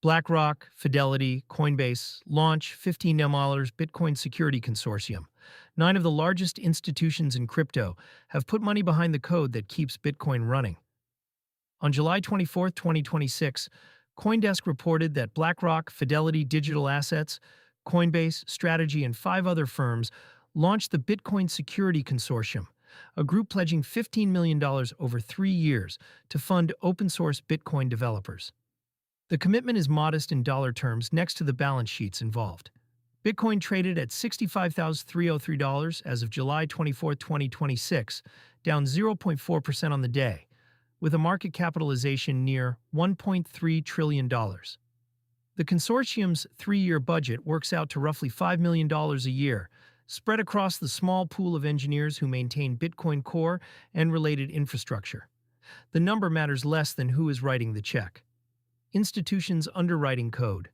BlackRock, Fidelity, Coinbase launch $15 million Bitcoin Security Consortium. 9 of the largest institutions in crypto have put money behind the code that keeps Bitcoin running. On July 24, 2026, CoinDesk reported that BlackRock, Fidelity Digital Assets, Coinbase, Strategy, and 5 other firms launched the Bitcoin Security Consortium, a group pledging $15 million over 3 years to fund open-source Bitcoin developers. The commitment is modest in dollar terms next to the balance sheets involved. Bitcoin traded at $65,303 as of July 24, 2026, down 0.4% on the day, with a market capitalization near $1.3 trillion. The consortium's 3-year budget works out to roughly $5 million a year, spread across the small pool of engineers who maintain Bitcoin Core and related infrastructure. The number matters less than who is writing the check. Institutions' underwriting code.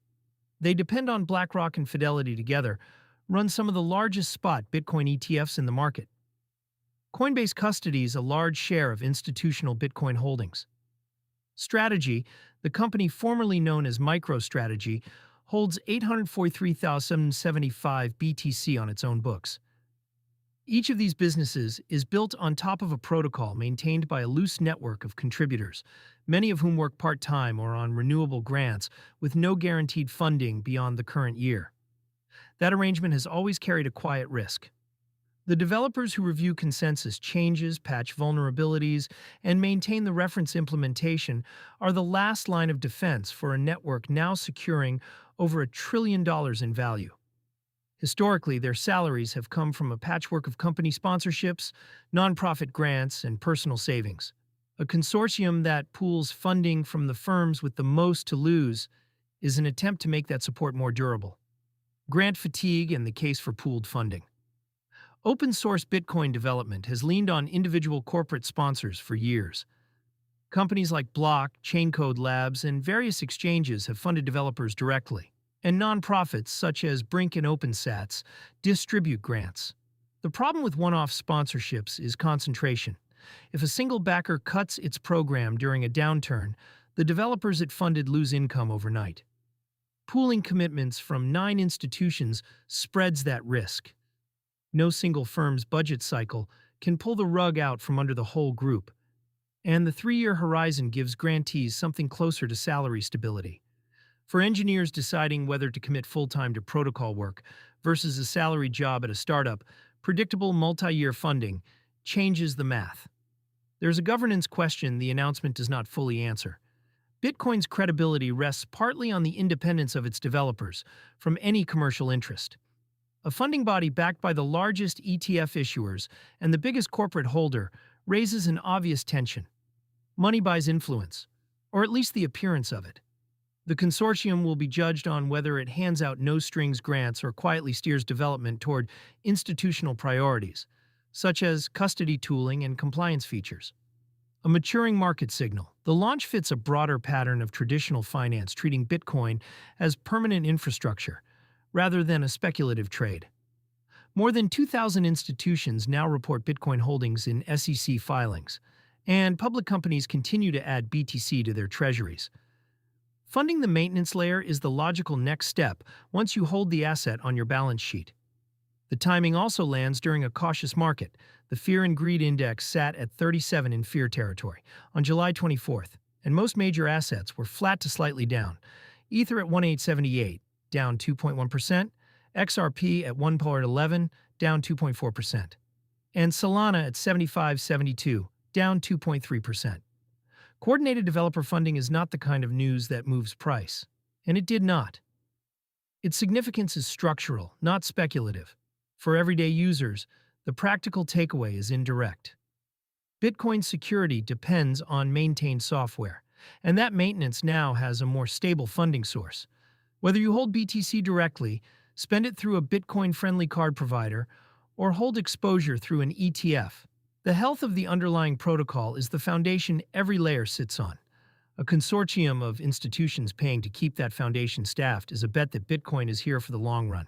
They depend on BlackRock and Fidelity together, run some of the largest spot Bitcoin ETFs in the market. Coinbase custodies a large share of institutional Bitcoin holdings. Strategy, the company formerly known as MicroStrategy, holds 843,775 BTC on its own books. Each of these businesses is built on top of a protocol maintained by a loose network of contributors, many of whom work part-time or on renewable grants with no guaranteed funding beyond the current year. That arrangement has always carried a quiet risk. The developers who review consensus changes, patch vulnerabilities, and maintain the reference implementation are the last line of defense for a network now securing over $1 trillion in value. Historically, their salaries have come from a patchwork of company sponsorships, nonprofit grants, and personal savings. A consortium that pools funding from the firms with the most to lose is an attempt to make that support more durable. Grant fatigue and the case for pooled funding. Open-source Bitcoin development has leaned on individual corporate sponsors for years. Companies like Block, Chaincode Labs, and various exchanges have funded developers directly, and nonprofits such as Brink and OpenSats distribute grants. The problem with one-off sponsorships is concentration. If a single backer cuts its program during a downturn, the developers it funded lose income overnight. Pooling commitments from 9 institutions spreads that risk. No single firm's budget cycle can pull the rug out from under the whole group, and the 3-year horizon gives grantees something closer to salary stability. For engineers deciding whether to commit full-time to protocol work versus a salaried job at a startup, predictable multi-year funding changes the math. There's a governance question the announcement does not fully answer. Bitcoin's credibility rests partly on the independence of its developers from any commercial interest. A funding body backed by the largest ETF issuers and the biggest corporate holder raises an obvious tension. Money buys influence, or at least the appearance of it. The consortium will be judged on whether it hands out no-strings grants or quietly steers development toward institutional priorities, such as custody tooling and compliance features. A maturing market signal. The launch fits a broader pattern of traditional finance treating Bitcoin as permanent infrastructure, rather than a speculative trade. More than 2,000 institutions now report Bitcoin holdings in SEC filings, and public companies continue to add BTC to their treasuries. Funding the maintenance layer is the logical next step once you hold the asset on your balance sheet. The timing also lands during a cautious market. The Fear and Greed Index sat at 37 in fear territory on July 24th, and most major assets were flat to slightly down. Ether at 1878, down 2.1%, XRP at 1.11, down 2.4%, and Solana at 75.72, down 2.3%. Coordinated developer funding is not the kind of news that moves price, and it did not. Its significance is structural, not speculative. For everyday users, the practical takeaway is indirect. Bitcoin security depends on maintained software, and that maintenance now has a more stable funding source. Whether you hold BTC directly, spend it through a Bitcoin-friendly card provider, or hold exposure through an ETF, the health of the underlying protocol is the foundation every layer sits on. A consortium of institutions paying to keep that foundation staffed is a bet that Bitcoin is here for the long run.